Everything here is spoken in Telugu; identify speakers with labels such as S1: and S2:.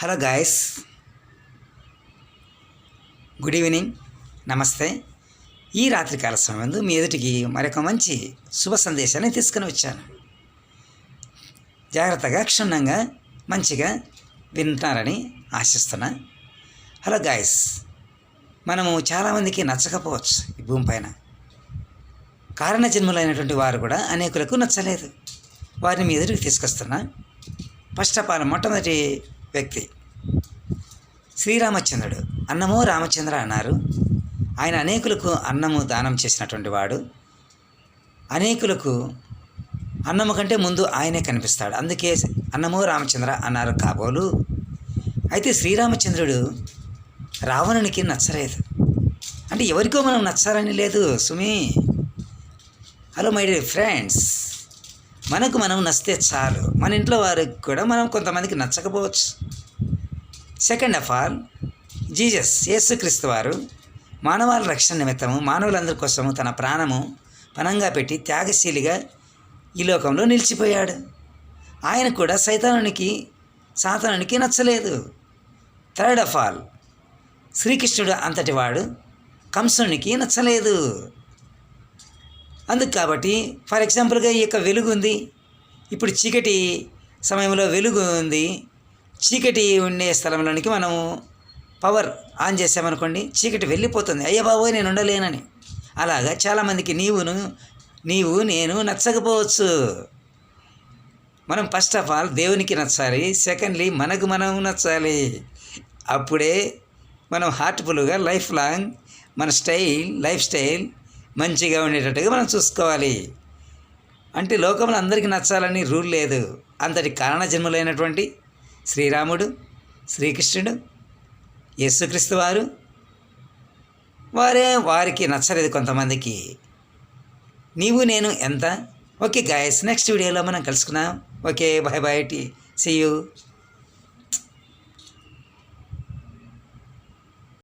S1: హలో గాయస్, గుడ్ ఈవినింగ్, నమస్తే. ఈ రాత్రికాల సమయంలో మీ ఎదుటికి మరొక మంచి శుభ సందేశాన్ని తీసుకుని వచ్చాను. జాగ్రత్తగా క్షుణ్ణంగా మంచిగా వింటారని ఆశిస్తున్నా. హలో గాయస్, మనము చాలామందికి నచ్చకపోవచ్చు ఈ భూమి పైన. కారణ జన్ములైనటువంటి వారు కూడా అనేకులకు నచ్చలేదు. వారిని మీ ఎదుటికి తీసుకొస్తున్నా. ఫస్ట్ ఆఫ్ ఆల్ మొట్టమొదటి వ్యక్తి శ్రీరామచంద్రుడు. అన్నమో రామచంద్ర అన్నారు. ఆయన అనేకులకు అన్నము దానం చేసినటువంటి వాడు. అనేకులకు అన్నము కంటే ముందు ఆయనే కనిపిస్తాడు. అందుకే అన్నమో రామచంద్ర అన్నారు కాబోలు. అయితే శ్రీరామచంద్రుడు రావణునికి నచ్చలేదు. అంటే ఎవరికో మనం నచ్చాలని లేదు సుమి. హలో మై డియర్ ఫ్రెండ్స్, మనకు మనం నచ్చితే చాలు. మన ఇంట్లో వారికి కూడా మనం కొంతమందికి నచ్చకపోవచ్చు. సెకండ్ ఆఫ్ ఆల్, జీసస్ యేసుక్రీస్తు వారు మానవాళి రక్షణ నిమిత్తము మానవులందరి కోసము తన ప్రాణము పణంగా పెట్టి త్యాగశీలిగా ఈ లోకంలో నిలిచిపోయాడు. ఆయన కూడా సాతానునికి నచ్చలేదు. థర్డ్ ఆఫ్ ఆల్, శ్రీకృష్ణుడు అంతటి వాడు కంసునికి నచ్చలేదు. అందుకు కాబట్టి ఫర్ ఎగ్జాంపుల్గా ఈ యొక్క వెలుగు ఉంది. ఇప్పుడు చీకటి సమయంలో వెలుగు ఉంది. చీకటి ఉండే స్థలంలోనికి మనము పవర్ ఆన్ చేసామనుకోండి, చీకటి వెళ్ళిపోతుంది. అయ్య బాబోయ్ నేను ఉండలేనని. అలాగా చాలామందికి నీవు నేను నచ్చకపోవచ్చు. మనం ఫస్ట్ ఆఫ్ ఆల్ దేవునికి నచ్చాలి. సెకండ్లీ మనకు మనం నచ్చాలి. అప్పుడే మనం హార్ట్ఫుల్గా లైఫ్ లాంగ్ మన లైఫ్ స్టైల్ మంచిగా ఉండేటట్టుగా మనం చూసుకోవాలి. అంటే లోకంలో అందరికీ నచ్చాలని రూల్ లేదు. అంతటి కారణ జన్ములైనటువంటి శ్రీరాముడు, శ్రీకృష్ణుడు, యేసుక్రీస్తు వారికి నచ్చలేదు కొంతమందికి. నీవు నేను ఎంత. ఓకే గాయస్, నెక్స్ట్ వీడియోలో మనం కలుసుకుందాం. Okay, bye bye, see you.